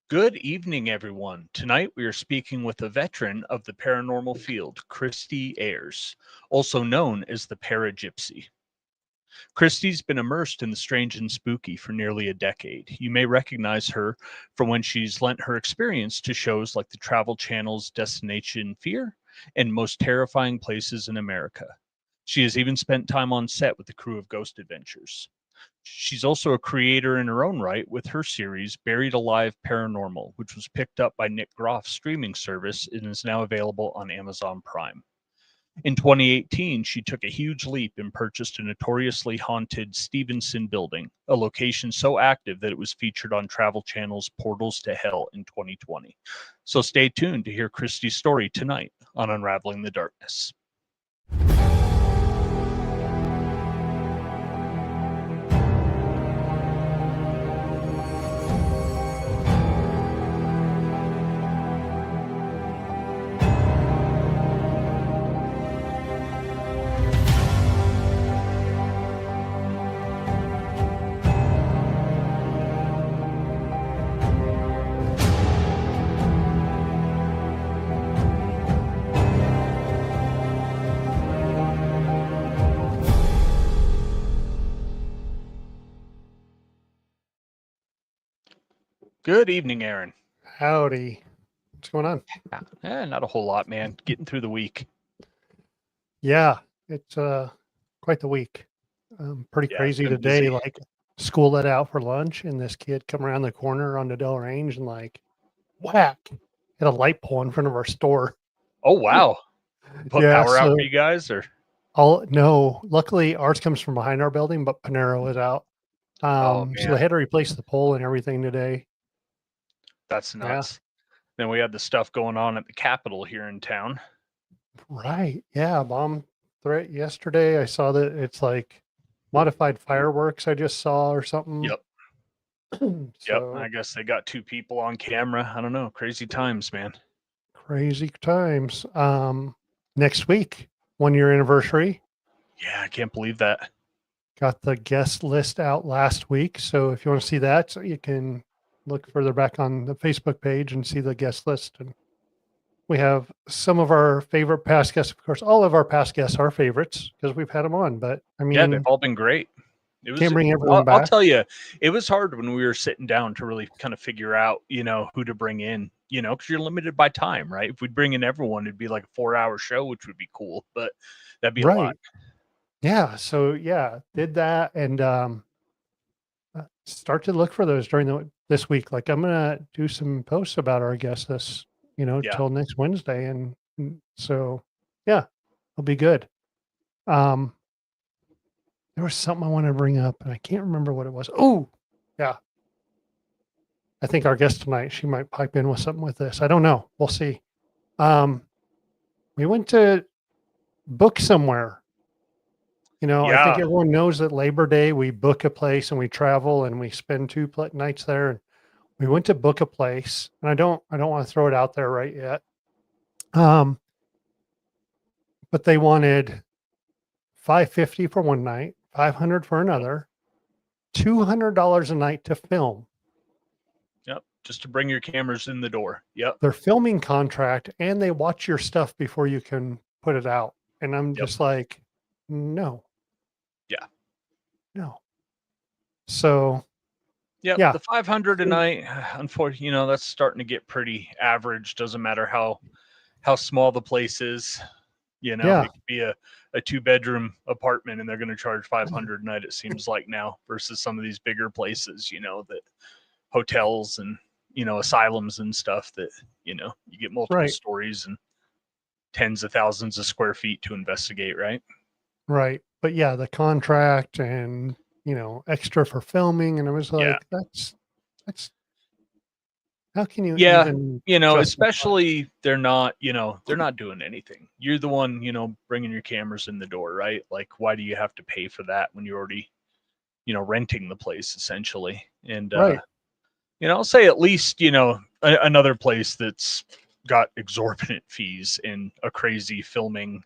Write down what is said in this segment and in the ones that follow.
Good evening, everyone. Tonight we are speaking with a veteran of the paranormal field, Christie Ayers, also known as the Para-Gypsy. Christie's been immersed in the strange and spooky for nearly a decade. You may recognize her from when she's lent her experience to shows like the Travel Channel's Destination Fear and Most Terrifying Places in America. She has even spent time on set with the crew of Ghost Adventures. She's also a creator in her own right with her series Buried Alive Paranormal, which was picked up by Nick Groff's streaming service and is now available on Amazon Prime. In 2018, she took a huge leap and purchased a notoriously haunted Stephenson Building, a location so active that it was featured on Travel Channel's Portals to Hell in 2020. So stay tuned to hear Christie's story tonight on Unraveling the Darkness. Good evening, Aaron. Howdy. What's going on? Not a whole lot, man. Getting through the week. Yeah, it's quite the week. Pretty Yeah, crazy been today. busy. Like school let out for lunch, and this kid come around the corner on the Del Range and like whack hit a light pole in front of our store. Oh wow! Put Yeah, power out so for you guys, or no. Luckily, ours comes from behind our building, but Panero is out. oh So they man, had to replace the pole and everything today. that's Yeah, nuts. Then we had the stuff going on at the Capitol here in town. right. Yeah, bomb threat yesterday. I saw that it's like modified fireworks I just saw or something. Yep, yep. I So guess they got two people on camera. I don't know. Crazy times, man. crazy times. Next week, 1 year anniversary. Yeah, I can't believe that. Got the guest list out last week. So if you want to see that, so you can look further back on the Facebook page and see the guest list. And we have some of our favorite past guests. Of course, all of our past guests are favorites because we've had them on. But I Yeah, they've mean, all been great. It was. can't bring everyone I'll back. tell you, it was hard when we were sitting down to really kind of figure out, who to bring in. Because you're limited by time, right? If we'd bring in everyone, it'd be like a 4-hour show, which would be cool, but that'd be a lot. Right. Yeah. So yeah, did that and start to look for those during this week. Like I'm gonna do some posts about our guest list, Yeah. till next Wednesday, and so yeah, it'll be good. Um, there was something I wanted to bring up, and I can't remember what it was. Oh, yeah, I think our guest tonight, she might pipe in with something with this. I don't know. We'll see. Um, we went to book somewhere. I think Yeah. everyone knows that Labor Day we book a place and we travel and we spend two nights there. And we went to book a place, and I don't want to throw it out there right yet. Um, but they wanted $550 for one night, $500 for another, $200 a night to film. Yep. Just to bring your cameras in the door. Yep. Their filming contract, and they watch your stuff before you can put it out. And I'm Yep. just like, no. Yeah. No. So Yep. yeah. The 500 a night, unfortunately, that's starting to get pretty average. Doesn't matter how small the place is. Yeah. It could be a 2-bedroom apartment and they're going to charge 500 a night, it seems like now, versus some of these bigger places, that hotels and, asylums and stuff that, you get multiple Right. stories and tens of thousands of square feet to investigate, right? Right. But yeah, the contract and, extra for filming. And I was Yeah. like, that's how can you Yeah. even justify? Especially they're not doing anything. You're the one, bringing your cameras in the door, right? Like, why do you have to pay for that when you're already, renting the place essentially? And, Right. I'll say at least, another place that's got exorbitant fees and a crazy filming,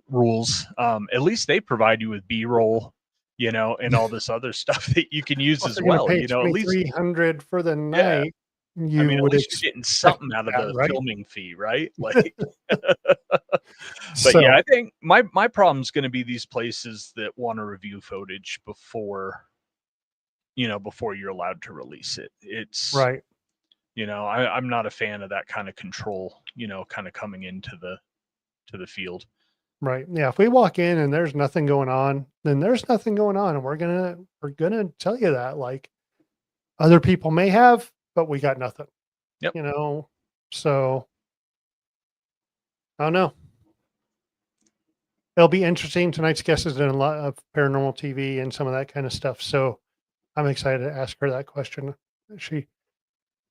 rules. At least they provide you with B-roll and all this other stuff that you can use Well, if as they're going to well. pay At least, 2,300 for the yeah. night, I you mean, at would least you're getting expect something out of that, the right? filming fee, right? Like, but yeah, So, I think my problem is going to be these places that want to review footage before you're allowed to release it. It's right, I'm not a fan of that kind of control, kind of coming into the field. right. Yeah, if we walk in and there's nothing going on, then there's nothing going on, and we're gonna tell you that. Like, other people may have, but we got nothing. Yep. So I don't know. It'll be interesting. Tonight's guest has done a lot of paranormal TV and some of that kind of stuff. So I'm excited to ask her that question. She,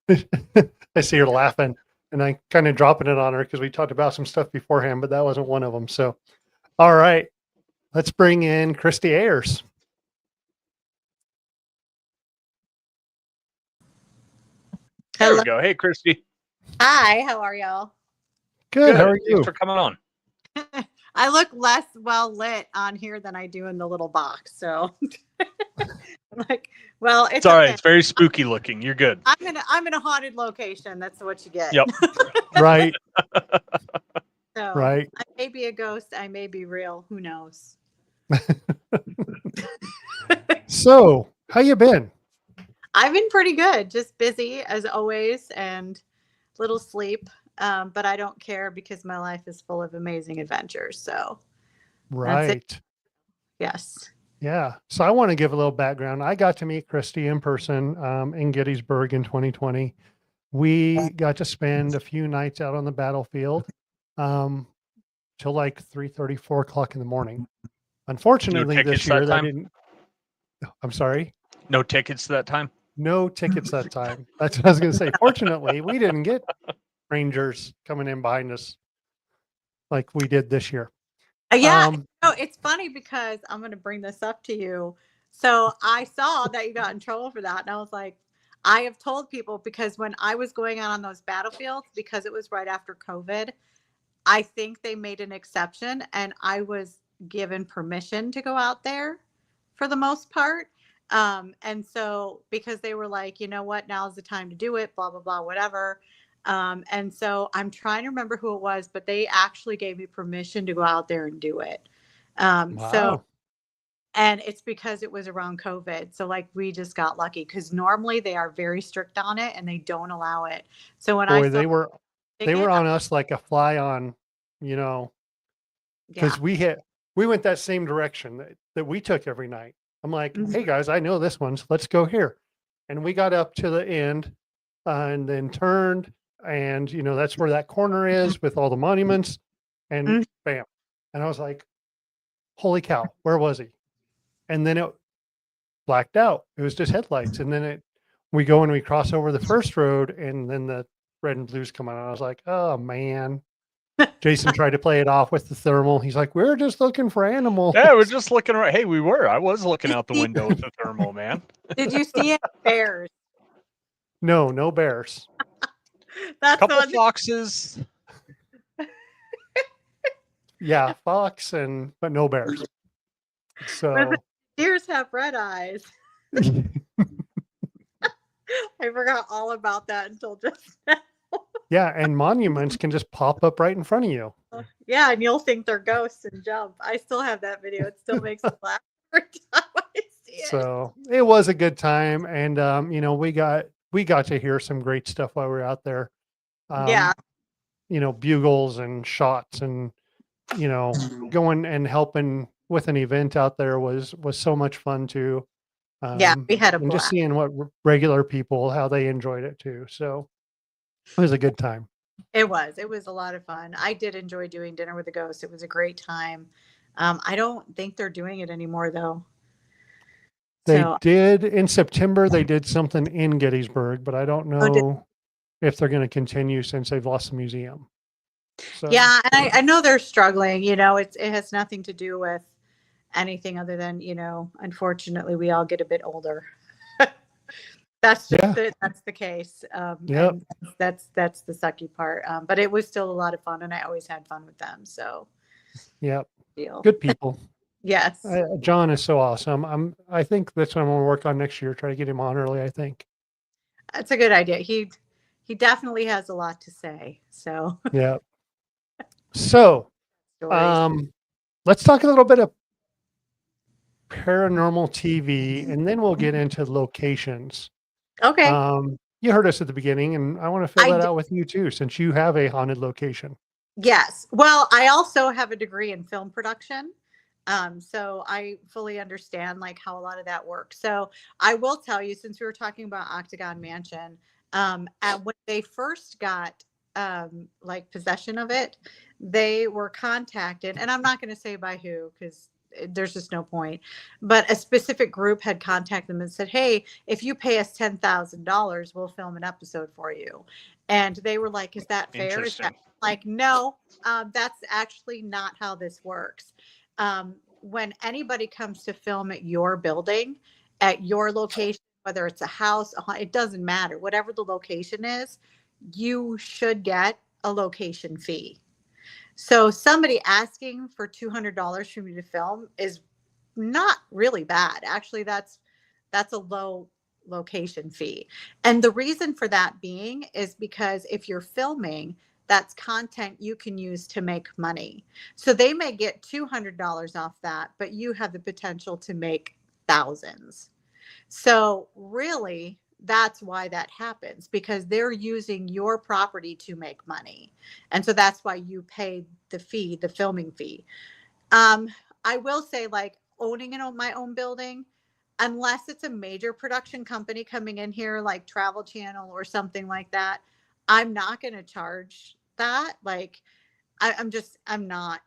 I see her laughing, and I kind of dropping it on her because we talked about some stuff beforehand, but that wasn't one of them. So, all right, let's bring in Christie Ayers. There Hello. we go. Hey, Christy. Hi, how are y'all? Good. How are Thanks you? for coming on. I look less well lit on here than I do in the little box. So I'm like, well, It's all okay. right. It's very spooky looking. You're good. I'm in a haunted location. That's what you get. Yep. Right. So Right. I may be a ghost. I may be real. Who knows? So, how you been? I've been pretty good. Just busy as always and little sleep. But I don't care because my life is full of amazing adventures. So that's it. Right. Yes. Yeah. So I want to give a little background. I got to meet Christy in person in Gettysburg in 2020. We got to spend a few nights out on the battlefield till like 3:30, 4 o'clock in the morning. Unfortunately, tickets this year that that time? didn't. I'm sorry. No tickets that time? No tickets that time. That's what I was going to say. Fortunately, we didn't get Rangers coming in behind us like we did this year. Yeah. No, it's funny because I'm going to bring this up to you. So I saw that you got in trouble for that. And I was like, I have told people because when I was going out on those battlefields, because it was right after COVID, I think they made an exception and I was given permission to go out there for the most part. And so because they were like, you know what, now's the time to do it, blah, blah, blah, whatever. And so I'm trying to remember who it was, but they actually gave me permission to go out there and do it. So, and it's because it was around COVID. So like we just got lucky because normally they are very strict on it and they don't allow it. So when I saw they were on us like a fly on, because we went that same direction that we took every night. I'm like, hey guys, I know this one, so let's go here. And we got up to the end and then turned, and that's where that corner is with all the monuments, and bam. And I was like, holy cow, where was he? And then it blacked out. It was just headlights. And then we go and we cross over the first road, and then the red and blues come on. I was like, oh man. Jason tried to play it off with the thermal. He's like, we're just looking for animals. Yeah, we're just looking around. Hey, I was looking out the window with the thermal, man. Did you see any bears? No bears. That's a couple foxes. Yeah, fox but no bears. So deers have red eyes. I forgot all about that until just now. Yeah, and monuments can just pop up right in front of you. Yeah, and you'll think they're ghosts and jump. I still have that video. It still makes me laugh every time I see it. So it was a good time, and we got to hear some great stuff while we were out there. Yeah. Bugles and shots, and going and helping with an event out there was so much fun too. Yeah, we had a and blast. just seeing what regular people, how they enjoyed it too. So it was a good time. It was a lot of fun. I did enjoy doing Dinner with a Ghost. It was a great time. I don't think they're doing it anymore though. They did in September. They did something in Gettysburg, but I don't know if they're going to continue since they've lost the museum. So. Yeah, and I know they're struggling. It has nothing to do with anything other than unfortunately we all get a bit older. That's just that's the case. Yep. That's the sucky part. But it was still a lot of fun, and I always had fun with them. So yep, good people. Yes. John is so awesome. I think that's what I'm going to work on next year. Try to get him on early, I think. That's a good idea. He definitely has a lot to say. So Yeah. So, stories. let's talk a little bit of paranormal TV, and then we'll get into locations. Okay. You heard us at the beginning, and I want to fill I that d- out with you too, since you have a haunted location. yes. Well, I also have a degree in film production. So I fully understand like how a lot of that works. So I will tell you, since we were talking about Octagon Mansion, when they first got like possession of it, they were contacted, and I'm not going to say by who because there's just no point. But a specific group had contacted them and said, "Hey, if you pay us $10,000, we'll film an episode for you." And they were like, "Is that fair? Is that Interesting. like no?" That's actually not how this works. When anybody comes to film at your building, at your location, whether it's a house, it doesn't matter. Whatever the location is, you should get a location fee. So somebody asking for $200 for me to film is not really bad. Actually, that's a low location fee. And the reason for that being is because if you're filming, that's content you can use to make money. So they may get $200 off that, but you have the potential to make thousands. So really, that's why that happens because they're using your property to make money. And so that's why you pay the fee, the filming fee. Um, I will say, like owning my own building, unless it's a major production company coming in here, like Travel Channel or something like that, I'm not going to charge that. Like, I'm not,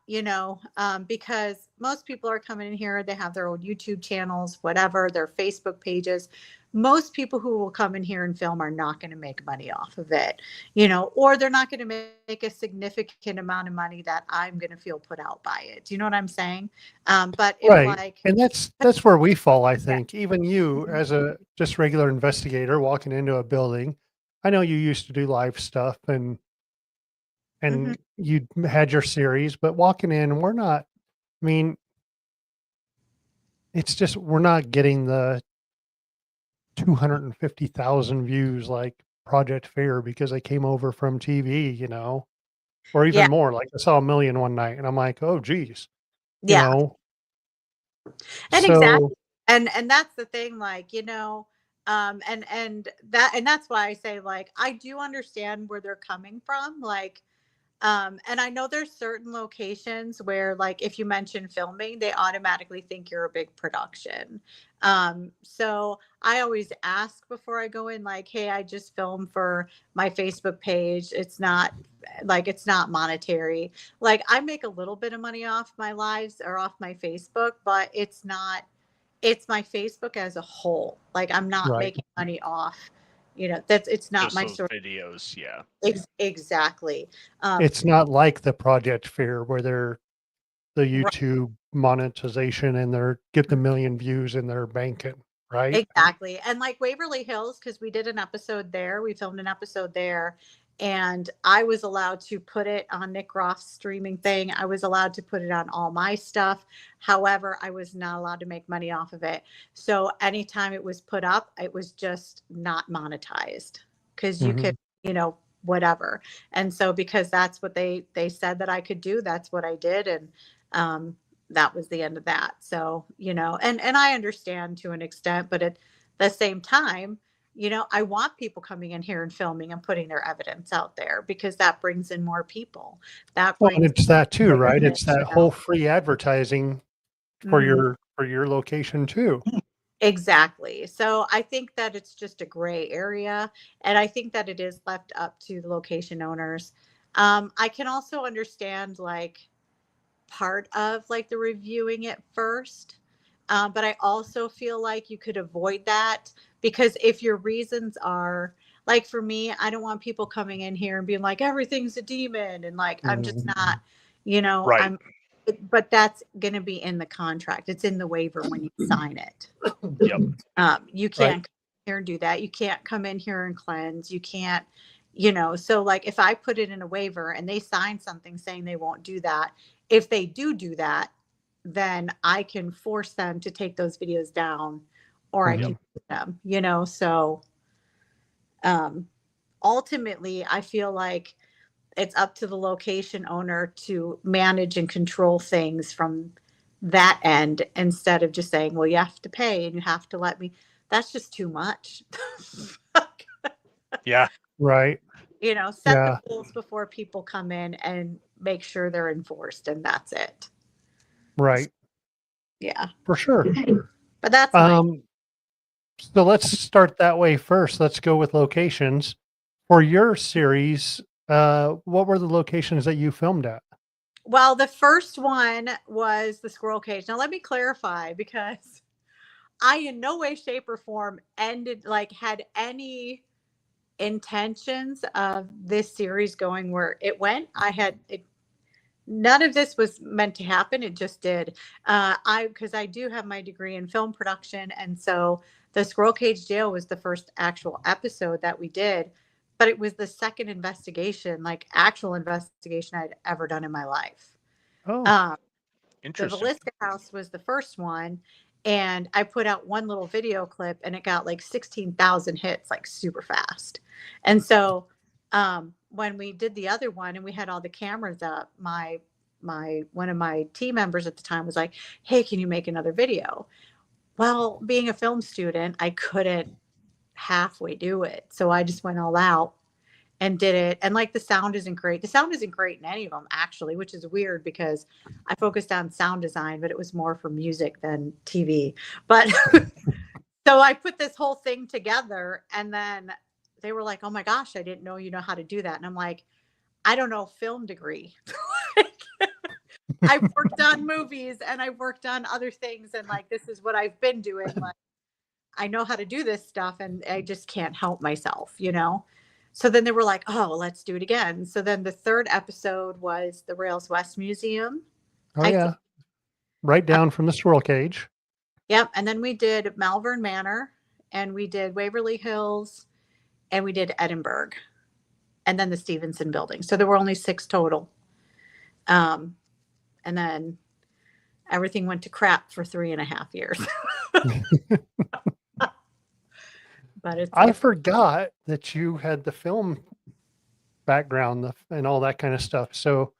because most people are coming in here, they have their own YouTube channels, whatever, their Facebook pages. Most people who will come in here and film are not going to make money off of it, or they're not going to make a significant amount of money that I'm going to feel put out by it. Do you know what I'm saying? But if Right. like, And that's where we fall, I yeah, think. Even you, mhm, as a just regular investigator walking into a building, I know you used to do live stuff mhm, and you had your series, but walking in, we're not, I mean, it's just we're not getting the 250,000 views like Project Fair because they came over from TV, or yeah, even more. Like I saw 1 million one night and I'm like, oh geez, you yeah, know. and So exactly, and that's the thing, like and that's why I say like I do understand where they're coming from, like. And I know there's certain locations where, like, if you mention filming, they automatically think you're a big production. So I always ask before I go in, like, hey, I just filmed for my Facebook page. It's not monetary. Like, I make a little bit of money off my lives or off my Facebook, but it's my Facebook as a whole. Like, I'm not right. making money off, it's not Just my those source. videos. Yeah. Exactly. Um, It's not like the Project Fair where they're the right. YouTube monetization and they're get the 1 million views and they're banking, right? Exactly. And like Waverly Hills, because we did an episode there, we filmed an episode there, and I was allowed to put it on Nick Roth's streaming thing. I was allowed to put it on all my stuff. However, I was not allowed to make money off of it. So anytime it was put up, it was just not monetized because you could, Mhm. whatever. And so because that's what they said that I could do, that's what I did. And um that was the end of that. So, and I understand to an extent, but at the same time, I want people coming in here and filming and putting their evidence out there because that brings in more people. That Well, and brings it's that too, right? awareness, It's that whole free advertising for Mhm. your location too. Exactly. So I think that it's just a gray area. And I think that it is left up to the location owners. I can also understand like part of like the reviewing it first. But I also feel like you could avoid that because if your reasons are like for me, I don't want people coming in here and being like everything's a demon and like I'm just Mhm. not, Right. but that's going to be in the contract. It's in the waiver when you sign it. Yep. You Right. can't come here and do that. You can't come in here and cleanse. You can't, so like if I put it in a waiver and they sign something saying they won't do that, if they do that, then I can force them to take those videos down, or I can keep them, so ultimately I feel like it's up to the location owner to manage and control things from that end, instead of just saying, well, you have to pay and you have to let me. That's just too much. Yeah. Right. Set the rules before people come in and make sure they're enforced, and that's it. Right. Yeah. For sure. But that's so let's start that way first. Let's go with locations. For your series, what were the locations that you filmed at? well, the first one was the squirrel cage. Now let me clarify, because I in no way, shape, or form had any intentions of this series going where it went. None of this was meant to happen. It just did. Because I do have my degree in film production. And so the Squirrel Cage Jail was the first actual episode that we did, but it was the second investigation, like actual investigation I'd ever done in my life. Oh, The Interesting. Velisca House was the first one. And I put out one little video clip and it got like 16,000 hits, like super fast. And so when we did the other one and we had all the cameras up, one of my team members at the time was like, hey, can you make another video? Well, being a film student, I couldn't halfway do it. So I just went all out and did it. And like the sound isn't great. The sound isn't great in any of them, actually, which is weird because I focused on sound design, but it was more for music than TV. But so I put this whole thing together, and then they were like, oh my gosh, I didn't know you know how to do that. And I'm like, I don't know, film degree. I've worked on movies and I've worked on other things, and like this is what I've been doing. Like I know how to do this stuff and I just can't help myself, So then they were like, oh, let's do it again. So then the third episode was the Rails West Museum. oh yeah. Right down from the squirrel cage. Yep. And then we did Malvern Manor, and we did Waverly Hills, and we did Edinburgh, and then the Stephenson Building. So there were only 6 total. And then everything went to crap for 3.5 years. But I forgot that you had the film background and all that kind of stuff. So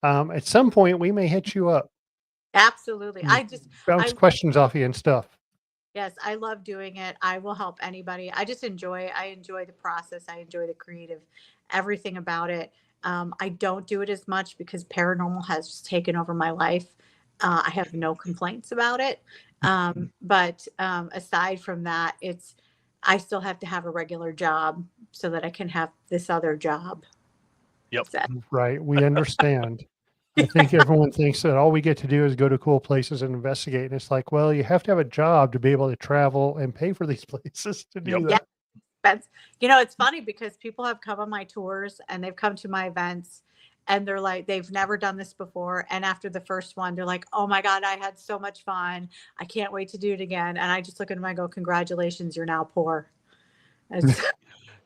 at some point we may hit you up. Absolutely. I bounce questions off you and stuff. Yes, I love doing it. I will help anybody. I enjoy the process. I enjoy the creative, everything about it. I don't do it as much because paranormal has just taken over my life. I have no complaints about it. But aside from that, I still have to have a regular job so that I can have this other job. Yep. Right. We understand. I think everyone thinks that all we get to do is go to cool places and investigate. And it's like, well, you have to have a job to be able to travel and pay for these places to do that. Yeah. It's funny because people have come on my tours and they've come to my events and they're like, they've never done this before. And after the first one, they're like, oh my God, I had so much fun. I can't wait to do it again. And I just look at them and I go, congratulations, you're now poor.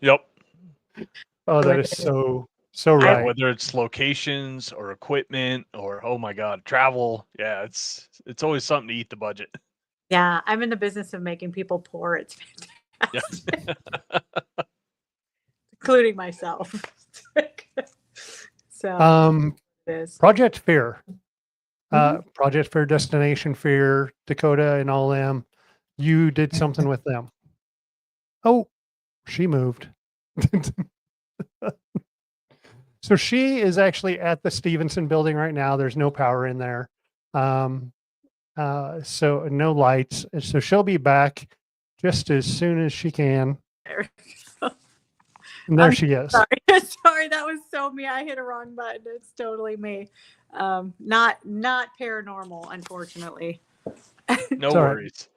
Yep. Oh, that is so right. Whether it's locations or equipment or, oh my God, travel. Yeah, it's always something to eat the budget. Yeah, I'm in the business of making people poor. It's fantastic. Including myself. So it is. Project Fear. Project Fear, Destination Fear, Dakota and all them. You did something with them. Oh, she moved. So she is actually at the Stephenson Building right now. There's no power in there. So no lights. So she'll be back just as soon as she can. And there she is. Sorry, that was so me. I hit a wrong button. It's totally me. Not paranormal, unfortunately. No worries.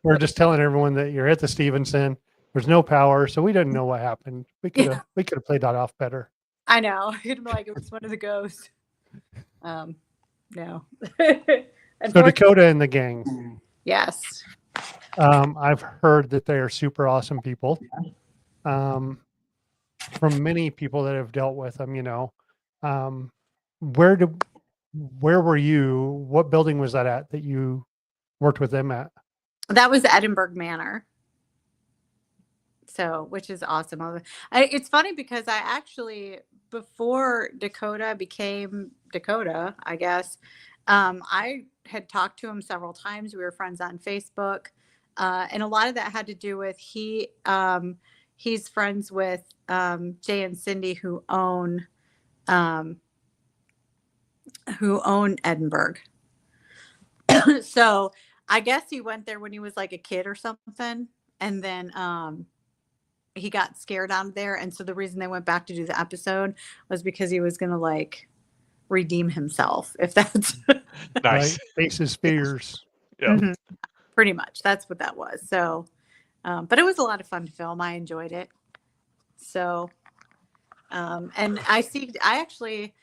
We're just telling everyone that you're at the Stephenson. There's no power, so we didn't know what happened. We could have played that off better. I know. It'd be like it was one of the ghosts. No. So Dakota and the gang. Yes. I've heard that they are super awesome people. From many people that have dealt with them, where do where were you? What building was that at that you worked with them at? That was Edinburgh Manor. So, which is awesome. It's funny because I actually, before Dakota became Dakota, I guess, I had talked to him several times. We were friends on Facebook. And a lot of that had to do with he's friends with Jay and Cindy um, who own Edinburgh. So I guess he went there when he was like a kid or something. And then he got scared out of there. And so the reason they went back to do the episode was because he was going to like redeem himself, if that's Nice. Right? Face his fears. Yeah. Mhm. Pretty much. That's what that was. So, but it was a lot of fun to film. I enjoyed it. So, and I actually,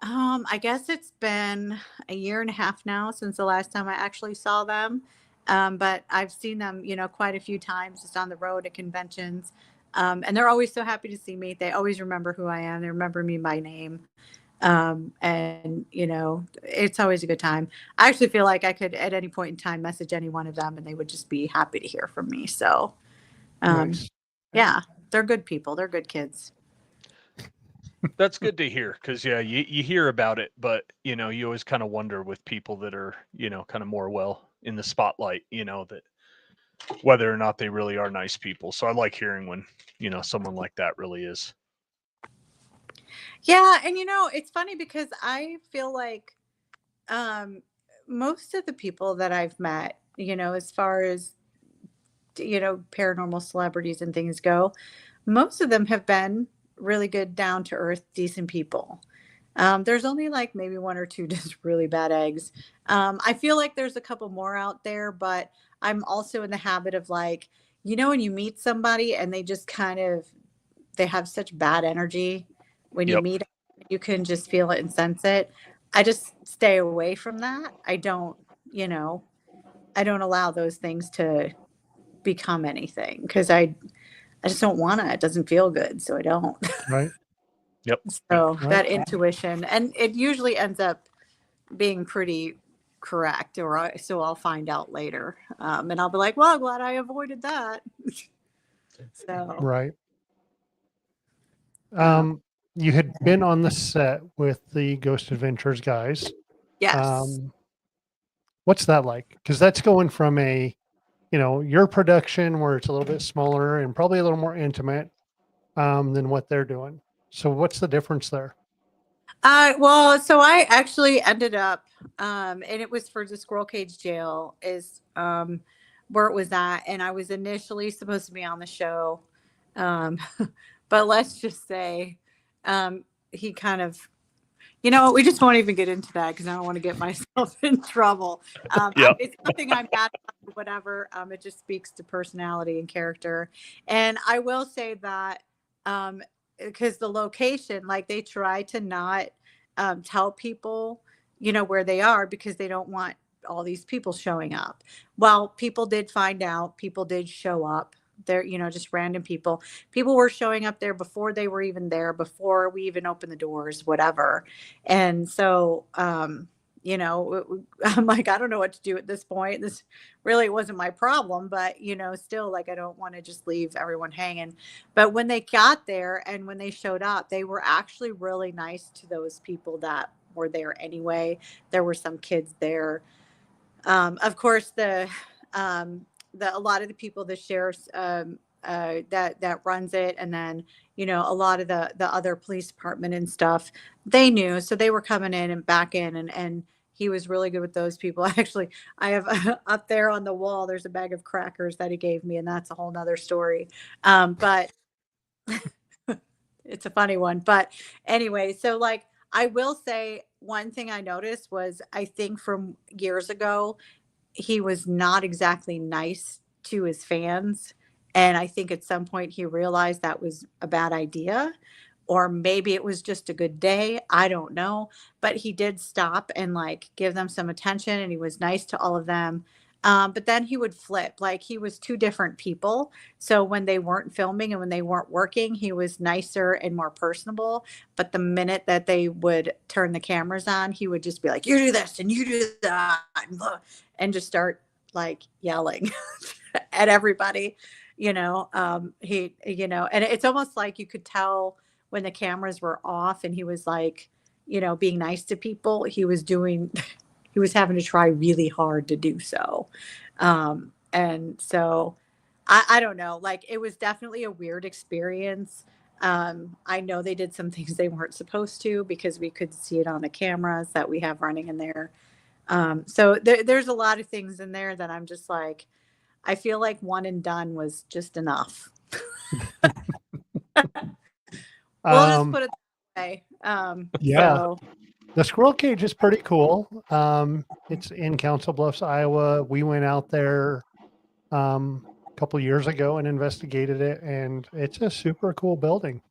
I guess it's been a year and a half now since the last time I actually saw them. But I've seen them, quite a few times just on the road at conventions. And they're always so happy to see me. They always remember who I am. They remember me by name. And it's always a good time. I actually feel like I could at any point in time message any one of them and they would just be happy to hear from me. So, Nice. yeah, they're good people. They're good kids. That's good to hear because, yeah, you hear about it, but, you always kind of wonder with people that are, kind of more well in the spotlight, that whether or not they really are nice people. So I like hearing when, someone like that really is. Yeah. And, it's funny because I feel like most of the people that I've met, as far as, paranormal celebrities and things go, most of them have been really good, down to earth, decent people. There's only like maybe one or two just really bad eggs. I feel like there's a couple more out there, but I'm also in the habit of like, when you meet somebody and they just they have such bad energy when you Yep. meet them, you can just feel it and sense it. I just stay away from that. I don't allow those things to become anything because I just don't want to. It doesn't feel good, so I don't. Right. Yep. So Right. that intuition, and it usually ends up being pretty correct, so I'll find out later, and I'll be like, "Well, glad I avoided that." So Right. You had been on the set with the Ghost Adventures guys. yes, What's that like? Because that's going from your production where it's a little bit smaller and probably a little more intimate than what they're doing. So what's the difference there? well, so I actually ended up, and it was for the Squirrel Cage Jail is where it was at, and I was initially supposed to be on the show, um, but let's just say he kind of, we just won't even get into that because I don't want to get myself in trouble. Yeah. It's nothing I'm mad at or whatever. It just speaks to personality and character, and I will say that. Because the location, like they try to not tell people, where they are because they don't want all these people showing up. Well, people did find out, people did show up there, just random people. People were showing up there before they were even there, before we even opened the doors, whatever. And so, I'm like, I don't know what to do at this point. This really wasn't my problem, but still, like, I don't want to just leave everyone hanging. But when they got there and when they showed up, they were actually really nice to those people that were there anyway. There were some kids there. Of course, a lot of the people, the sheriffs that runs it, and then a lot of the other police department and stuff, they knew, so they were coming in and back in, and he was really good with those people. Actually, I have up there on the wall, there's a bag of crackers that he gave me, and that's a whole nother story. But it's a funny one. But anyway, so like I will say one thing I noticed was I think from years ago, he was not exactly nice to his fans. And I think at some point he realized that was a bad idea, or maybe it was just a good day. I don't know. But he did stop and like give them some attention and he was nice to all of them. But then he would flip, like he was two different people. So when they weren't filming and when they weren't working, he was nicer and more personable. But the minute that they would turn the cameras on, he would just be like, "You do this and you do that," and just start like yelling at everybody. And it's almost like you could tell when the cameras were off and he was like, being nice to people, he was doing he was having to try really hard to do so. And so I don't know, like it was definitely a weird experience. I know they did some things they weren't supposed to because we could see it on the cameras that we have running in there. So there's a lot of things in there that I'm just like, I feel like one and done was just enough. We'll just put it that way. Yeah. So The squirrel cage is pretty cool. It's in Council Bluffs, Iowa. We went out there a couple years ago and investigated it, and it's a super cool building.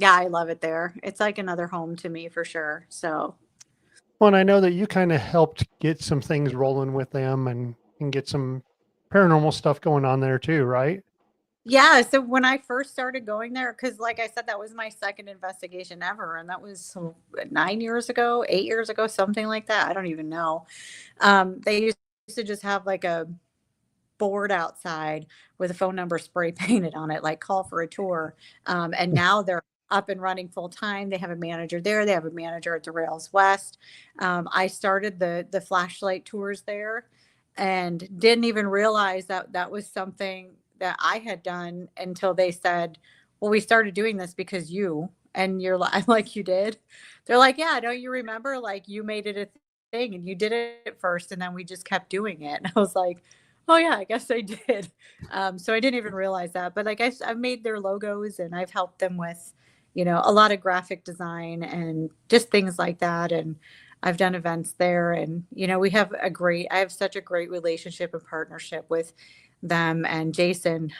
yeah, I love it there. It's like another home to me for sure. So Well, and I know that you kind of helped get some things rolling with them and get some paranormal stuff going on there too, right? yeah, so when I first started going there, because like I said, that was my second investigation ever, and that was 9 years ago, 8 years ago, something like that. I don't even know. They used to just have like a board outside with a phone number spray painted on it, like call for a tour. And now they're up and running full time. They have a manager there. They have a manager at the Rails West. I started the flashlight tours there and didn't even realize that that was something that I had done until they said, "Well, we started doing this because you." And you're like, I'm like, "You did?" They're like, "Yeah, don't you remember? Like you made it a thing and you did it first, and then we just kept doing it." And I was like, "Oh yeah, I guess I did." So I didn't even realize that, but like I've made their logos and I've helped them with, a lot of graphic design and just things like that. And I've done events there, and I have such a great relationship and partnership with them and Jason,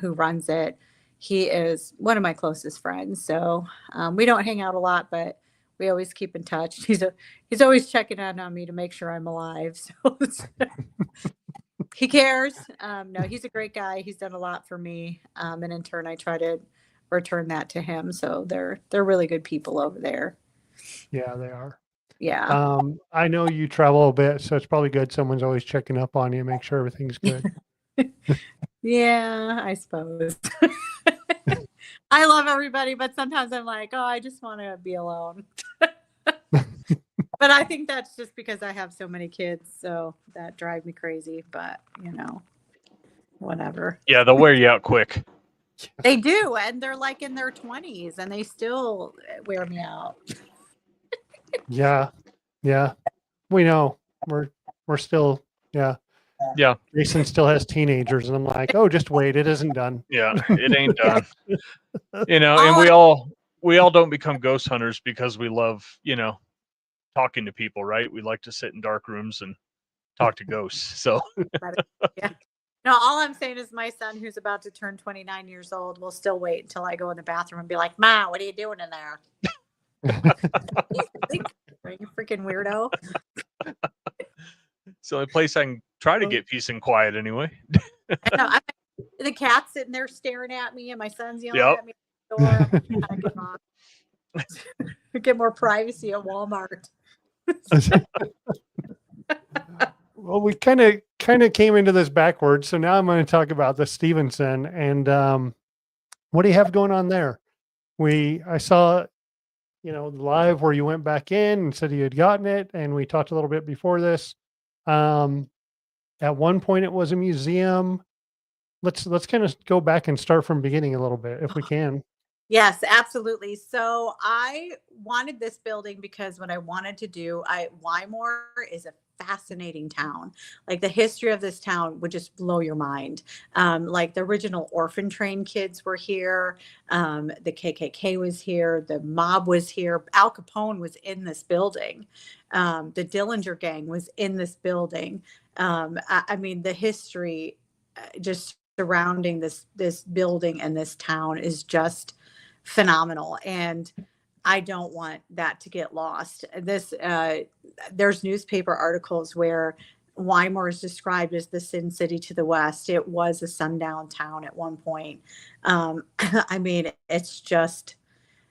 who runs it. He is one of my closest friends. So we don't hang out a lot, but we always keep in touch. He's always checking in on me to make sure I'm alive. So he cares. No, he's a great guy. He's done a lot for me. And in turn, I try to return that to him. So they're really good people over there. Yeah, they are. Yeah. I know you travel a bit, so it's probably good. Someone's always checking up on you, make sure everything's good. Yeah, I suppose. I love everybody, but sometimes I'm like, oh, I just want to be alone. But I think that's just because I have so many kids, so that drive me crazy. But whatever. Yeah, they'll wear you out quick. They do, and they're like in their 20s, and they still wear me out. Yeah. Yeah. We know. We're still, yeah. Yeah. Jason still has teenagers, and I'm like, oh, just wait, it isn't done. Yeah, it ain't done. And Oh, we all don't become ghost hunters because we love, talking to people, right? We like to sit in dark rooms and talk to ghosts. So yeah. No, all I'm saying is my son, who's about to turn 29 years old, will still wait until I go in the bathroom and be like, "Ma, what are you doing in there?" You freaking weirdo. it's the only place I can try to get peace and quiet anyway. I know. The cat's sitting there staring at me, and my son's yelling Yep. at me at the door. I'm like, "Get on." Get more privacy at Walmart. Well, we kind of came into this backwards, so now I'm going to talk about the Stephenson and what do you have going on there? I saw, live where you went back in and said you had gotten it, and we talked a little bit before this. At one point, it was a museum. Let's kind of go back and start from beginning a little bit, if we can. Yes, absolutely. So I wanted this building because what I wanted to do, Wymore is a fascinating town. Like the history of this town would just blow your mind. Like the original orphan train kids were here. The KKK was here. The mob was here. Al Capone was in this building. The Dillinger gang was in this building. I mean, the history just surrounding this building and this town is just phenomenal, and I don't want that to get lost. There's newspaper articles where Weimar is described as the Sin City to the west. It was a sundown town at one point. I mean, it's just,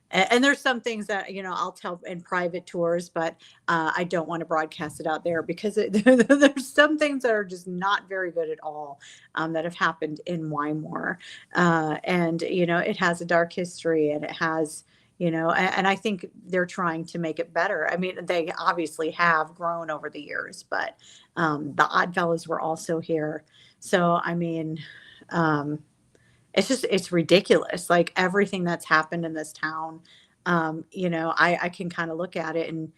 and there's some things that, you know, I'll tell in private tours, but I don't want to broadcast it out there because there's some things that are just not very good at all, that have happened in Weimar. And, you know, it has a dark history, and it has, you know, and I think they're trying to make it better. I mean, they obviously have grown over the years, but the Oddfellows were also here. So, I mean, um, it's ridiculous. Like everything that's happened in this town, you know, I can kind of look at it and,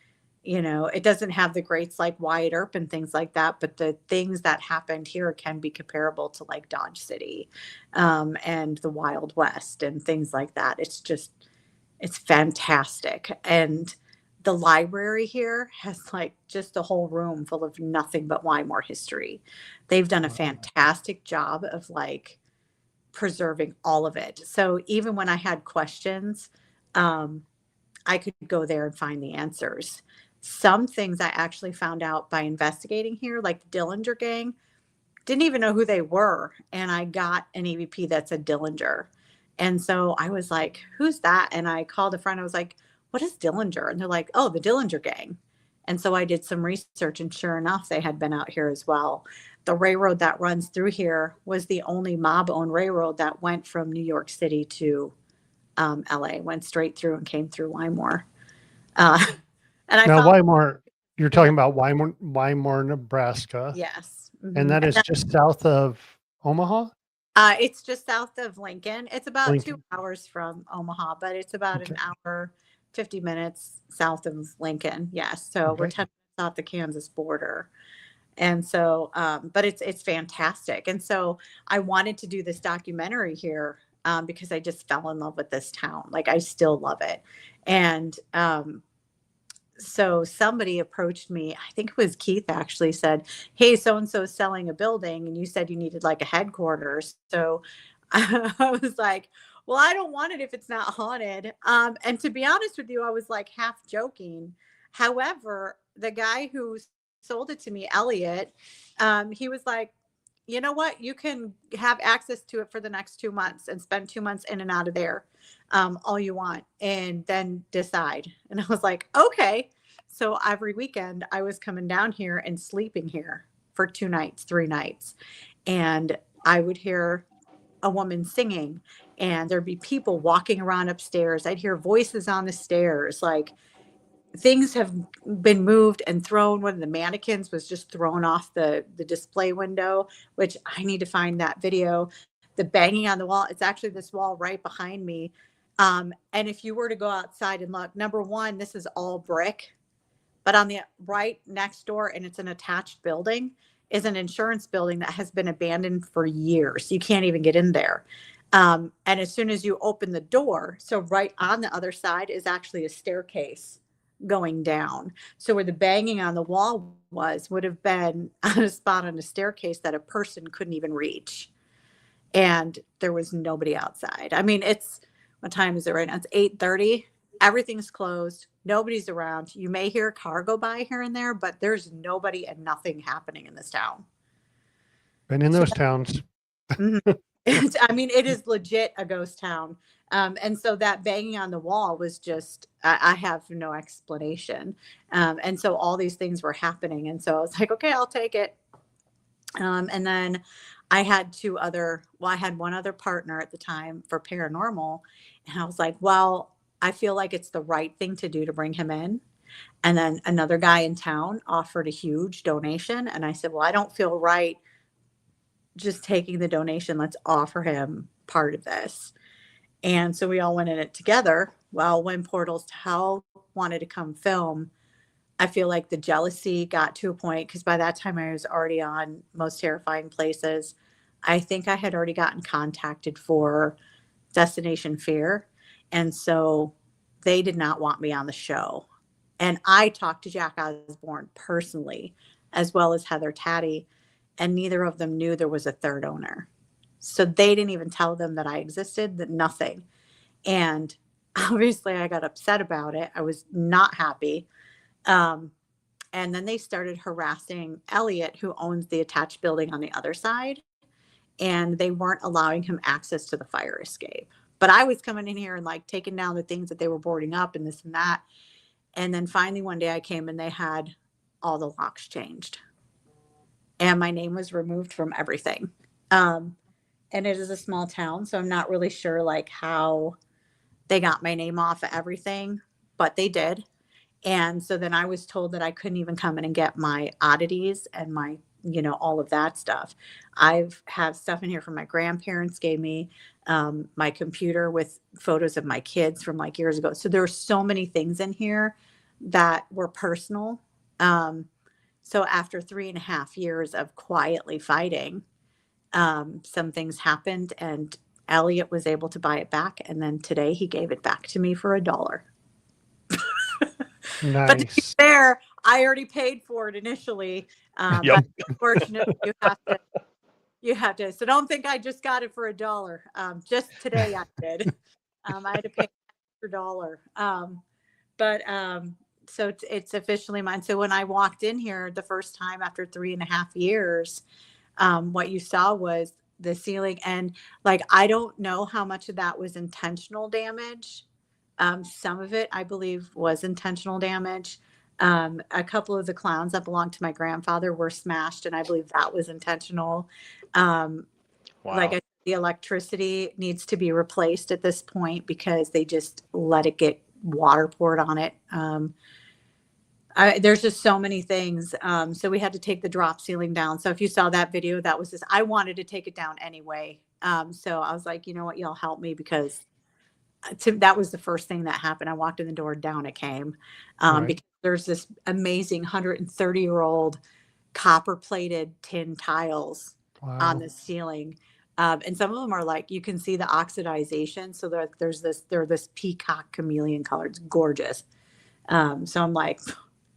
you know, it doesn't have the greats like Wyatt Earp and things like that, but the things that happened here can be comparable to like Dodge City, and the Wild West and things like that. It's just, it's fantastic. And the library here has like just a whole room full of nothing but Weimar history. They've done a fantastic job of like preserving all of it. So even when I had questions, I could go there and find the answers. Some things I actually found out by investigating here, like the Dillinger gang, didn't even know who they were. And I got an EVP that said Dillinger. And so I was like, who's that? And I called a friend. I was like, what is Dillinger? And they're like, oh, the Dillinger gang. And so I did some research, and sure enough, they had been out here as well. The railroad that runs through here was the only mob owned railroad that went from New York City to LA, went straight through and came through Weimar. Uh, and I Now, found, Weimar, you're talking about Weimar, Nebraska, yes. and that is just south of Omaha, It's just south of Lincoln. It's about 2 Lincoln. hours from Omaha, but it's about Okay. an hour, 50 minutes south of Lincoln. Yes. So we're Okay. 10 minutes off the Kansas border. And so, but it's fantastic. And so I wanted to do this documentary here, because I just fell in love with this town. Like I still love it. And, so somebody approached me, I think it was Keith actually said, hey, so and so is selling a building and you said you needed like a headquarters. So I was like, well, I don't want it if it's not haunted. And to be honest with you, I was like half joking. However, the guy who sold it to me, Elliot, he was like, you know what? You can have access to it for the next 2 months and spend 2 months in and out of there, all you want, and then decide. And I was like, okay. So every weekend I was coming down here and sleeping here for 2 nights, 3 nights. And I would hear a woman singing, and there'd be people walking around upstairs. I'd hear voices on the stairs. Like things have been moved and thrown. One of the mannequins was just thrown off the display window, which I need to find that video. The banging on the wall, it's actually this wall right behind me. And if you were to go outside and look, number one, this is all brick, but on the right next door, and it's an attached building, is an insurance building that has been abandoned for years. You can't even get in there. And as soon as you open the door, so right on the other side is actually a staircase going down. So where the banging on the wall was would have been on a spot on a staircase that a person couldn't even reach. And there was nobody outside. I mean, it's, what time is it right now? It's 8:30. Everything's closed. Nobody's around. You may hear a car go by here and there, but there's nobody and nothing happening in this town. Been in those towns. I mean, it is legit a ghost town. And so that banging on the wall was just, I have no explanation. And so all these things were happening. And so I was like, okay, I'll take it. And then I had I had one other partner at the time for paranormal. And I was like, well, I feel like it's the right thing to do to bring him in. And then another guy in town offered a huge donation. And I said, well, I don't feel right just taking the donation. Let's offer him part of this. And so we all went in it together. Well, when Portals to Hell wanted to come film, I feel like the jealousy got to a point, because by that time I was already on Most Terrifying Places. I think I had already gotten contacted for Destination Fear. And so they did not want me on the show. And I talked to Jack Osborne personally, as well as Heather Taddy, and neither of them knew there was a third owner. So they didn't even tell them that I existed, that nothing. And obviously I got upset about it. I was not happy. And then they started harassing Elliot, who owns the attached building on the other side. And they weren't allowing him access to the fire escape. But I was coming in here and like taking down the things that they were boarding up and this and that. And then finally one day I came and they had all the locks changed. And my name was removed from everything. And it is a small town, so I'm not really sure like how they got my name off of everything, but they did. And so then I was told that I couldn't even come in and get my oddities and my, all of that stuff. I've have stuff in here from my grandparents gave me, my computer with photos of my kids from like years ago. So there are so many things in here that were personal. So after 3.5 years of quietly fighting, some things happened and Elliot was able to buy it back. And then today he gave it back to me for $1. But to be Nice. fair, I already paid for it initially. Yep. But unfortunately, you have to. So don't think I just got it for $1. Just today I did. I had to pay for $1. So it's officially mine. So when I walked in here the first time after 3.5 years, what you saw was the ceiling, and like I don't know how much of that was intentional damage. Some of it, I believe, was intentional damage. A couple of the clowns that belonged to my grandfather were smashed, and I believe that was intentional. Wow. Like I said, the electricity needs to be replaced at this point because they just let it get water poured on it. There's just so many things. So we had to take the drop ceiling down. So if you saw that video, that was just, I wanted to take it down anyway. So I was like, you know what, y'all help me because that was the first thing that happened. I walked in the door, down it came. Right. Because there's this amazing 130-year-old copper plated tin tiles Wow. on the ceiling. And some of them are like, you can see the oxidization. So they're this peacock chameleon color. It's gorgeous. So I'm like,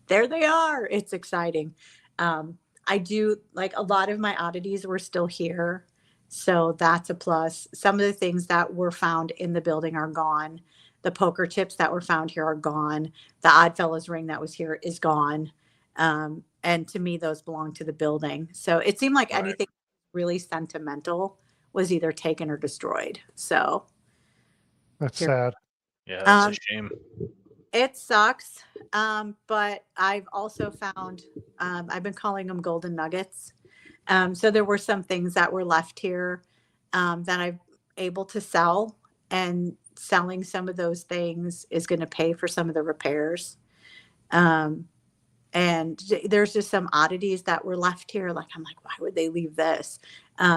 there they are. It's exciting. I do like a lot of my oddities were still here. So that's a plus. Some of the things that were found in the building are gone. The poker chips that were found here are gone. The Oddfellows ring that was here is gone. And to me, those belong to the building. So it seemed like Right. anything really sentimental was either taken or destroyed. So That's Here. sad. Yeah, that's a shame. it sucks. But I've also found, I've been calling them golden nuggets. So there were some things that were left here that I'm able to sell, and selling some of those things is going to pay for some of the repairs. And there's just some oddities that were left here. Like, I'm like, why would they leave this?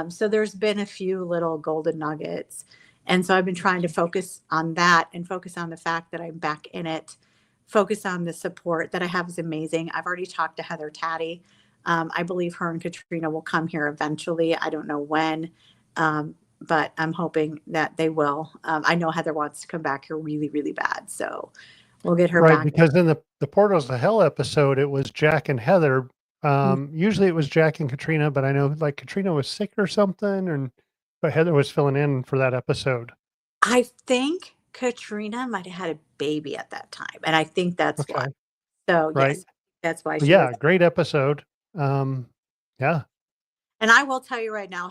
So there's been a few little golden nuggets. And so I've been trying to focus on that and focus on the fact that I'm back in it, focus on the support that I have is amazing. I've already talked to Heather Taddy. I believe her and Katrina will come here eventually. I don't know when, but I'm hoping that they will. I know Heather wants to come back here really, really bad. So we'll get her Right, back. because in the Portals to Hell episode, it was Jack and Heather. Usually it was Jack and Katrina, but I know like Katrina was sick or something, but Heather was filling in for that episode. I think Katrina might have had a baby at that time. And I think that's Okay. why. So Right. yes, that's why But she yeah, was. great episode. Yeah. And I will tell you right now,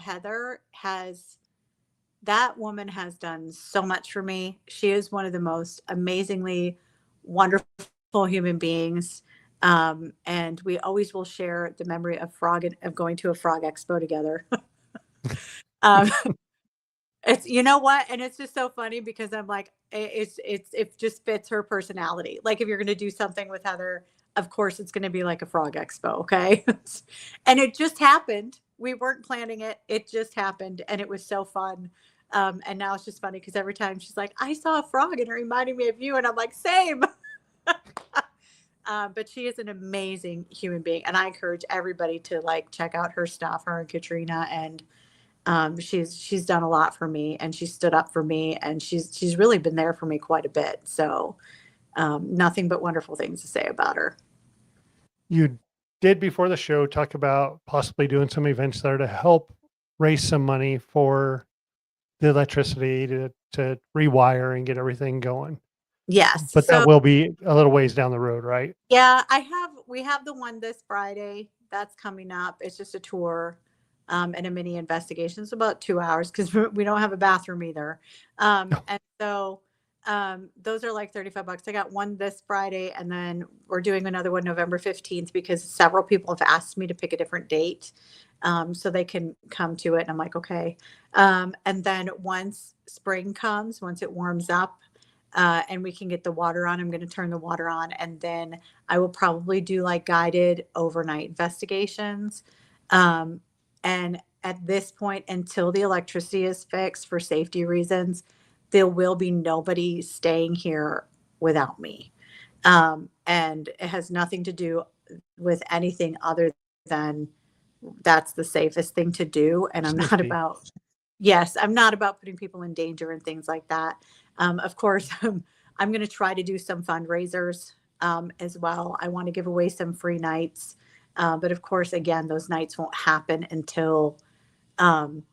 that woman has done so much for me. She is one of the most amazingly wonderful human beings. And we always will share the memory of going to a frog expo together. It's, you know what? And it's just so funny because I'm like, it just fits her personality. Like if you're going to do something with Heather, of course it's going to be like a frog expo. Okay. And it just happened. We weren't planning it. It just happened. And it was so fun. And now it's just funny because every time she's like, I saw a frog and it reminded me of you. And I'm like, same. But she is an amazing human being. And I encourage everybody to like check out her stuff, her and Katrina. And she's done a lot for me, and she stood up for me, and she's really been there for me quite a bit. So nothing but wonderful things to say about her. You did before the show talk about possibly doing some events there to help raise some money for the electricity to rewire and get everything going. Yes. But So that will be a little ways down the road, right? yeah, we have the one this Friday that's coming up. It's just a tour and a mini investigation. It's about 2 hours because we don't have a bathroom either. And so those are like $35. I got one this Friday, and then we're doing another one November 15th because several people have asked me to pick a different date so they can come to it. And I'm like, okay. And then once spring comes, once it warms up, and we can get the water on, I'm going to turn the water on, and then I will probably do like guided overnight investigations. And at this point, until the electricity is fixed for safety reasons, there will be nobody staying here without me. And it has nothing to do with anything other than that's the safest thing to do. And I'm not Safety. about, yes, I'm not about putting people in danger and things like that. Of course, I'm going to try to do some fundraisers as well. I want to give away some free nights. But of course, again, those nights won't happen until um,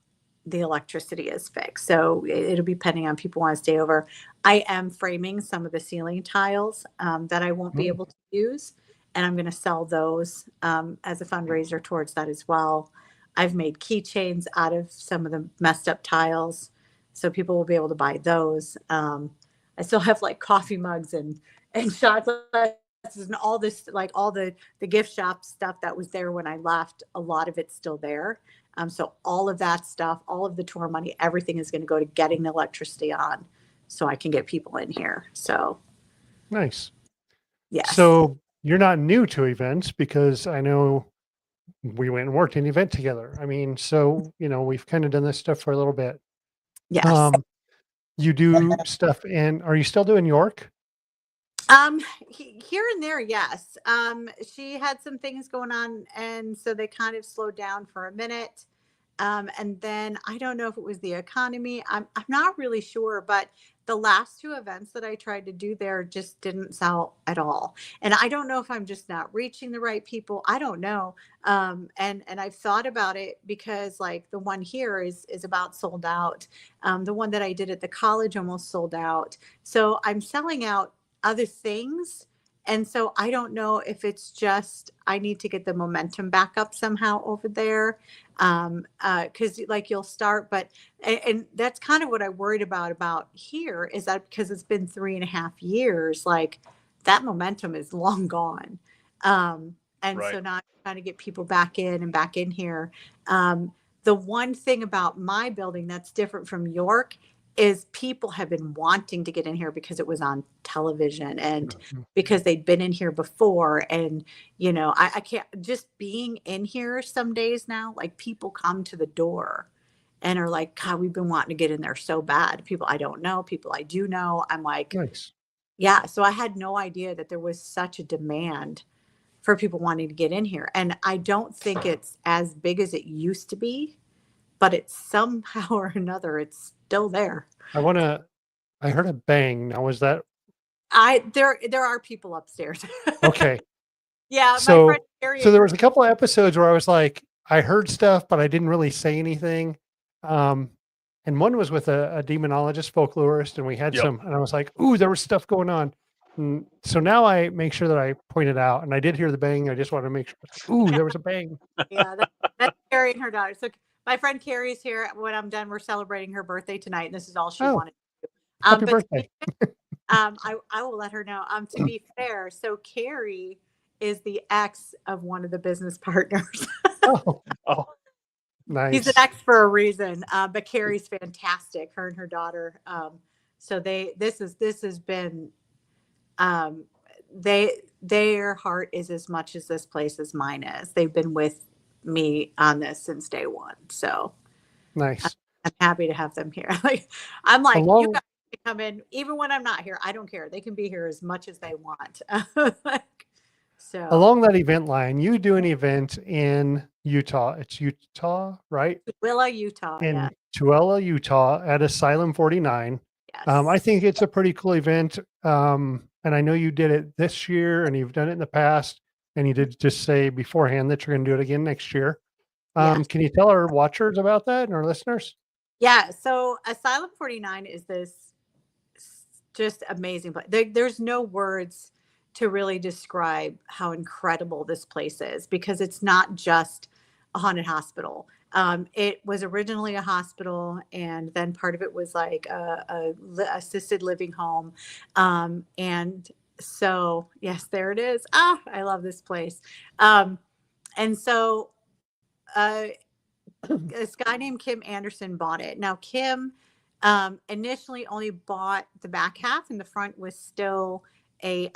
the electricity is fixed. So it'll be depending on people want to stay over. I am framing some of the ceiling tiles that I won't be Mm. able to use, and I'm going to sell those as a fundraiser towards that as well. I've made keychains out of some of the messed up tiles, so people will be able to buy those. I still have like coffee mugs and shot glasses and all this, like all the gift shop stuff that was there when I left. A lot of it's still there. So all of that stuff, all of the tour money, everything is going to go to getting the electricity on so I can get people in here. So Nice. yes. So you're not new to events because I know we went and worked an event together. I mean, so, we've kind of done this stuff for a little bit. Yes. You do stuff are you still doing York? Here and there, yes. She had some things going on, and so they kind of slowed down for a minute. And then I don't know if it was the economy. I'm not really sure, but the last two events that I tried to do there just didn't sell at all. And I don't know if I'm just not reaching the right people. I don't know. And I've thought about it because like the one here is about sold out. The one that I did at the college almost sold out. So I'm selling out other things. And so I don't know if it's just I need to get the momentum back up somehow over there. Because like you'll start, but and that's kind of what I worried about here is that because it's been 3.5 years, like that momentum is long gone. And so Right. now I'm trying to get people back in and back in here. The one thing about my building that's different from York is people have been wanting to get in here because it was on television and because they'd been in here before. And, I can't just being in here some days now, like people come to the door and are like, God, we've been wanting to get in there so bad. People I don't know, people I do know. I'm like, Nice. yeah. So I had no idea that there was such a demand for people wanting to get in here. And I don't think it's as big as it used to be, but it's somehow or another, it's still there. I heard a bang. Now, was that There are people upstairs. okay? Yeah, my So, friend Carrie. there was a couple of episodes where I was like, I heard stuff, but I didn't really say anything. And one was with a demonologist, folklorist, and we had Yep. and I was like, ooh, there was stuff going on. And so now I make sure that I point it out, and I did hear the bang. I just want to make sure, ooh, there was a bang. Yeah, that's Carrie and her daughter. So my friend Carrie's here. When I'm done, we're celebrating her birthday tonight, and this is all she Oh, wanted to do. happy But birthday. I will let her know. To be fair, so Carrie is the ex of one of the business partners. Oh, Oh, He's an nice. ex for a reason. But Carrie's fantastic. Her and her daughter. So this has been their heart is as much as this place as mine is. They've been with me on this since day one. So Nice. I'm happy to have them here. I'm like, you Along guys can come in even when I'm not here. I don't care. They can be here as much as they want. So along that event line, you do an event in Utah. It's Utah, right? Willa, Utah. In Yeah. Tooele, Utah, at Asylum 49. Yes. I think it's a pretty cool event. And I know you did it this year and you've done it in the past, and you did just say beforehand that you're going to do it again next year. Yes. Can you tell our watchers about that and our listeners? Yeah. So Asylum 49 is this just amazing place. There's no words to really describe how incredible this place is, because it's not just a haunted hospital. It was originally a hospital, and then part of it was like assisted living home. And so, yes, there it is. Ah, I love this place. And so, uh, this guy named Kim Anderson bought it. Now, Kim initially only bought the back half, and the front was still a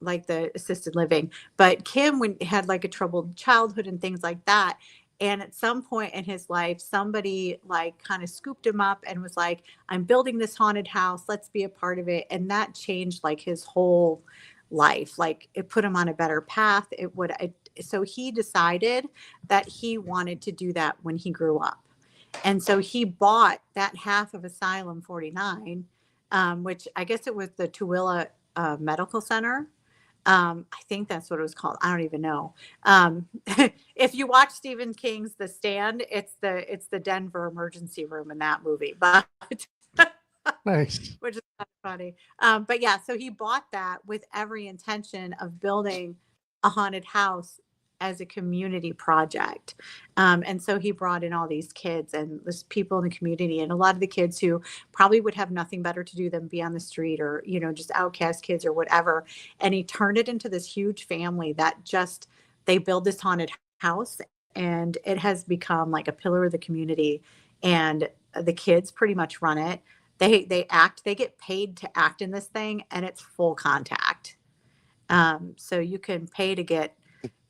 like the assisted living. But Kim had like a troubled childhood and things like that. And at some point in his life, somebody like kind of scooped him up and was like, "I'm building this haunted house. Let's be a part of it." And that changed like his whole life. Like, it put him on a better path. So he decided that he wanted to do that when he grew up. And so he bought that half of Asylum 49, which I guess it was the Tooele Medical Center. I think that's what it was called. I don't even know. If you watch Stephen King's The Stand, it's the Denver emergency room in that movie. But Nice. which is kind of funny. But yeah, so he bought that with every intention of building a haunted house as a community project. And so he brought in all these kids and this people in the community, and a lot of the kids who probably would have nothing better to do than be on the street, or, just outcast kids or whatever. And he turned it into this huge family that just, they build this haunted house, and it has become like a pillar of the community. And the kids pretty much run it. They get paid to act in this thing, and it's full contact. So you can pay to get,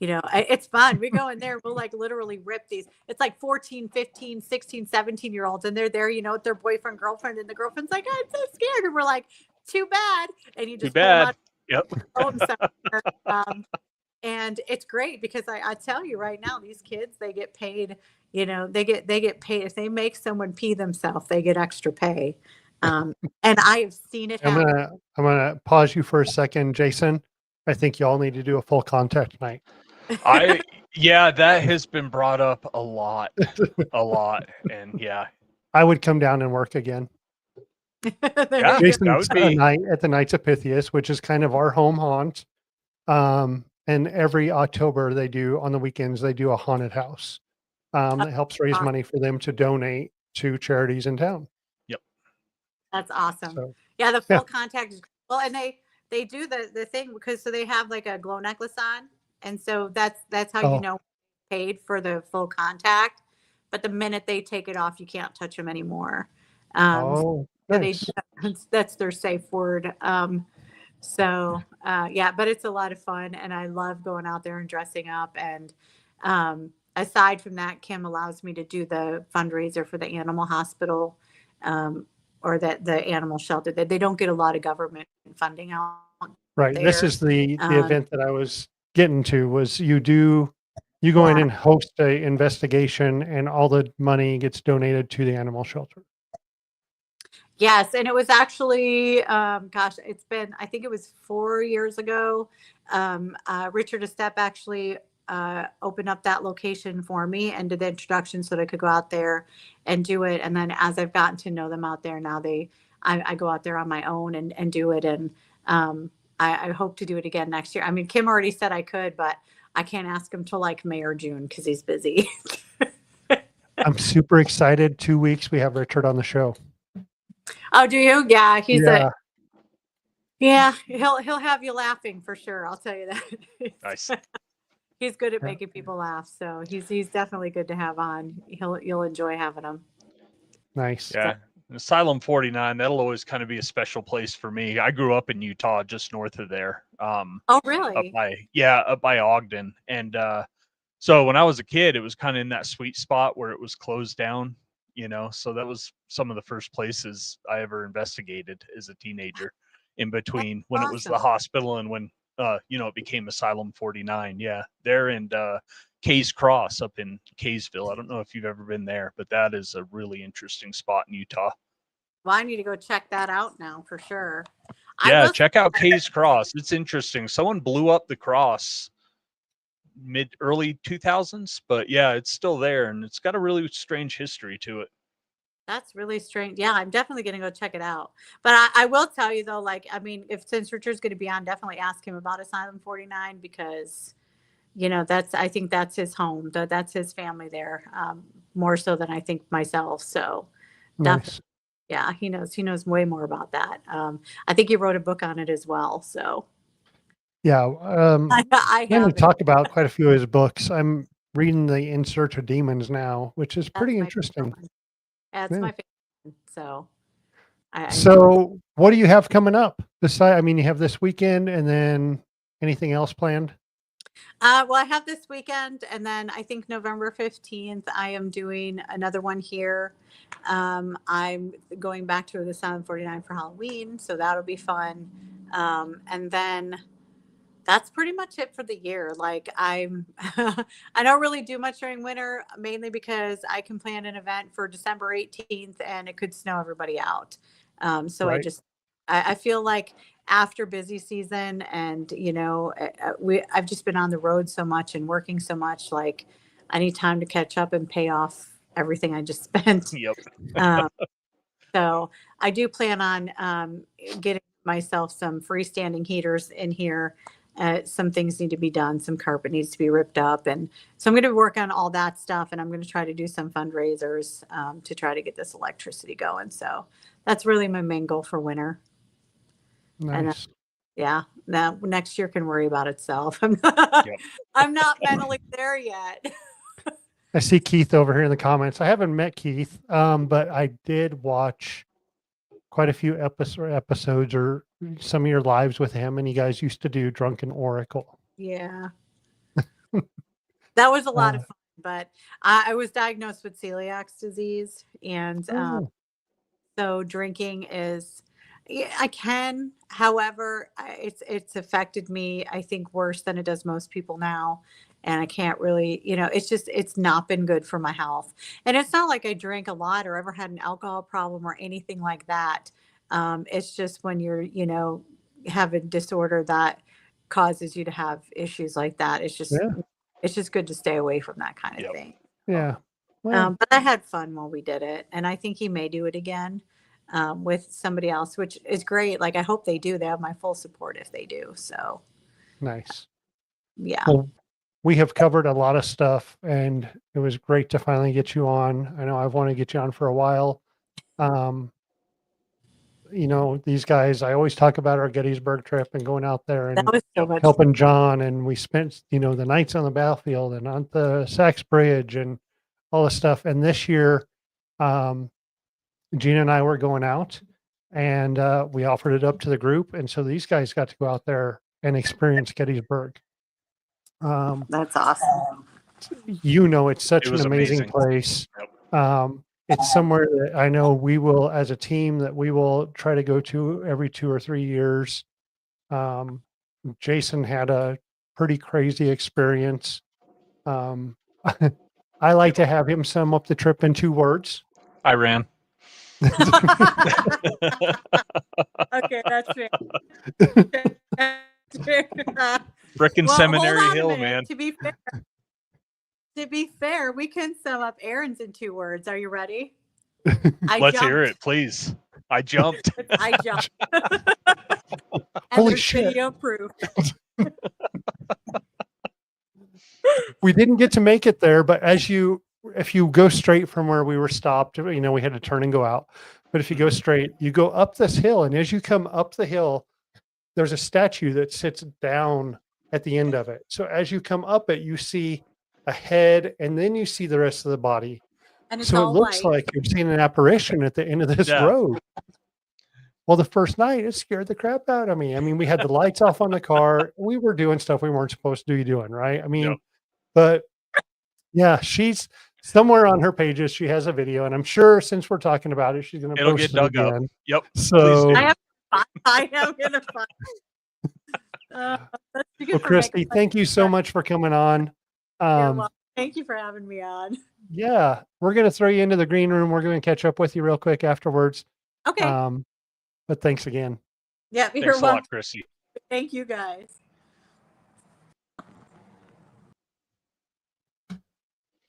it's fun. We go in there, we'll like literally rip these. It's like 14, 15, 16, 17-year-olds, and they're there, with their boyfriend, girlfriend, and the girlfriend's like, "I'm so scared." And we're like, "Too bad." And you Too just pull them bad. out, Yep. throw them somewhere. And it's great because I tell you right now, these kids, they get paid, they get paid. If they make someone pee themselves, they get extra pay. And I have seen it happen. I'm gonna pause you for a second, Jason. I think y'all need to do a full contact night. Yeah, that has been brought up a lot, and yeah, I would come down and work again. Yeah, Jason's that would be- a night at the Knights of Pythias, which is kind of our home haunt. And every October they do, on the weekends, they do a haunted house. That helps raise money for them to donate to charities in town. That's awesome. So, yeah, the full contact is well, and they do the thing because so they have like a glow necklace on, and so that's how you paid for the full contact. But the minute they take it off, you can't touch them anymore. nice. That's their safe word. Yeah, but it's a lot of fun, and I love going out there and dressing up. And aside from that, Kim allows me to do the fundraiser for the animal hospital. Or that the animal shelter, that they don't get a lot of government funding out. Right. There. This is the event that I was getting to, was you go in and host a investigation, and all the money gets donated to the animal shelter. Yes. And it was actually, I think it was 4 years ago. Richard Estep actually opened up that location for me and did the introduction so that I could go out there and do it. And then as I've gotten to know them out there now, I go out there on my own and do it. And I hope to do it again next year. I mean, Kim already said I could, but I can't ask him till like May or June because he's busy. I'm super excited. 2 weeks, we have Richard on the show. Oh, do you? Yeah, he'll have you laughing for sure. I'll tell you that. Nice. He's good at making people laugh, so he's definitely good to have on. You'll enjoy having him. Nice. Yeah. Asylum 49, that'll always kind of be a special place for me. I grew up in Utah, just north of there. Oh, really? Up by Ogden. And so when I was a kid, it was kind of in that sweet spot where it was closed down, so that was some of the first places I ever investigated as a teenager, in between when it was the hospital and when it became Asylum 49. Yeah, there and Kay's Cross up in Kaysville. I don't know if you've ever been there, but that is a really interesting spot in Utah. Well, I need to go check that out now for sure. Yeah, check out Kay's Cross. It's interesting. Someone blew up the cross early 2000s, but yeah, it's still there, and it's got a really strange history to it. That's really strange. Yeah, I'm definitely gonna go check it out. But I will tell you though, like, I mean, if since Richard's gonna be on, definitely ask him about Asylum 49 because that's I think that's his home. That's his family there, more so than I think myself. So definitely, Nice. yeah, he knows way more about that. I think he wrote a book on it as well. So Yeah. I I'm going to have it. talk about quite a few of his books. I'm reading the In Search of Demons now, which is That's pretty my favorite interesting. one. That's Yeah. my favorite one. So I enjoy. So what do you have coming up? I mean, you have this weekend and then anything else planned? Well, I have this weekend, and then I think November 15th, I am doing another one here. I'm going back to the Sound 49 for Halloween, so that'll be fun. And then that's pretty much it for the year. Like I don't really do much during winter, mainly because I can plan an event for December 18th and it could snow everybody out. So Right. I feel like after busy season and I've just been on the road so much and working so much, like I need time to catch up and pay off everything I just spent. Yep. Um, so I do plan on getting myself some freestanding heaters in here. Some things need to be done. Some carpet needs to be ripped up, and so I'm going to work on all that stuff. And I'm going to try to do some fundraisers to try to get this electricity going. So that's really my main goal for winter. And Nice. yeah, now next year can worry about itself. I'm not mentally there yet. I see Keith over here in the comments. I haven't met Keith, but I did watch quite a few episodes or some of your lives with him, and you guys used to do Drunken Oracle. Yeah. That was a lot Uh, of fun, but I was diagnosed with celiac disease, and oh, so drinking is, yeah, I can. However, it's affected me, I think, worse than it does most people now, and I can't really, it's not been good for my health. And it's not like I drank a lot or ever had an alcohol problem or anything like that. It's just when you're, have a disorder that causes you to have issues like that. yeah, It's just good to stay away from that kind of Yep. thing. yeah. Well, But I had fun while we did it, and I think he may do it again with somebody else, which is great. Like I hope they do. They have my full support if they do. So nice. yeah, Well, we have covered a lot of stuff, and it was great to finally get you on. I know I've wanted to get you on for a while. Um, these guys, I always talk about our Gettysburg trip and going out there that and was so much. helping John. And we spent, the nights on the battlefield and on the Sachs Bridge and all this stuff. And this year, Gina and I were going out and we offered it up to the group. And so these guys got to go out there and experience Gettysburg. That's awesome. It's such It an was amazing amazing. place. Yep. It's somewhere that I know we will, as a team, that we will try to go to every 2 or 3 years. Jason had a pretty crazy experience. I like to have him sum up the trip in 2 words. I ran. Okay, that's fair. Frickin' Well, Seminary hold on a Hill, minute. man. To be fair, we can sum up errands in 2 words. Are you ready? Let's hear it, please. I jumped. I jumped. And Holy there's shit. video proof. We didn't get to make it there, but if you go straight from where we were stopped, we had to turn and go out. But if you go straight, you go up this hill, and as you come up the hill, there's a statue that sits down at the end of it. So as you come up it, you see a head, and then you see the rest of the body. And it's So it all looks white. like you're seeing an apparition at the end of this Yeah. road. Well, the first night it scared the crap out of me. I mean, we had the lights off on the car. We were doing stuff we weren't supposed to be doing, right? I mean, Yep. but yeah, she's somewhere on her pages. She has a video, and I'm sure since we're talking about it, she's going to It'll post get it dug up. again. Yep. So, Please do. I am gonna find. well, Christy, thank you so much for coming on. Well, thank you for having me on. Yeah, we're going to throw you into the green room. We're going to catch up with you real quick afterwards. Okay. But thanks again. Yeah, Thanks you're a welcome. lot, Chrissy. Thank you, guys.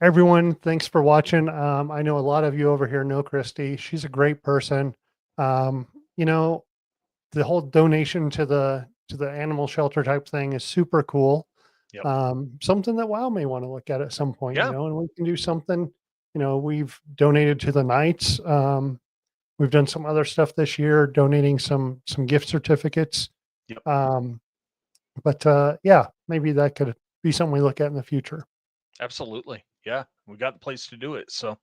everyone, thanks for watching. I know a lot of you over here know Christie. She's a great person. You know, the whole donation to the animal shelter type thing is super cool. Yep. Something that WoW may want to look at some point, Yeah. you know, and we can do something. You know, we've donated to the Knights. We've done some other stuff this year, donating some gift certificates. Yep. But yeah, maybe that could be something we look at in the future. Absolutely. Yeah. We got the place to do it. So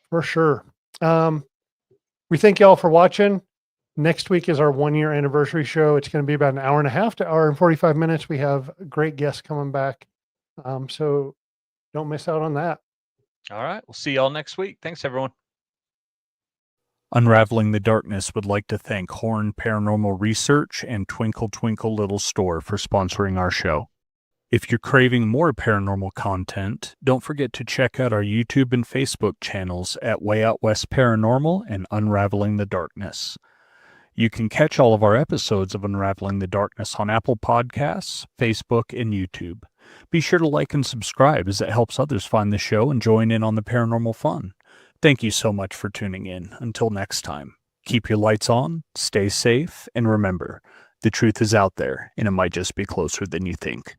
For sure. We thank y'all for watching. Next week is our 1-year anniversary show. It's going to be about an hour and a half to hour and 45 minutes. We have great guests coming back. So don't miss out on that. all right. We'll see y'all next week. Thanks, everyone. Unraveling the Darkness would like to thank Horn Paranormal Research and Twinkle Twinkle Little Store for sponsoring our show. If you're craving more paranormal content, don't forget to check out our YouTube and Facebook channels at Way Out West Paranormal and Unraveling the Darkness. You can catch all of our episodes of Unraveling the Darkness on Apple Podcasts, Facebook, and YouTube. Be sure to like and subscribe as it helps others find the show and join in on the paranormal fun. Thank you so much for tuning in. Until next time, keep your lights on, stay safe, and remember, the truth is out there, and it might just be closer than you think.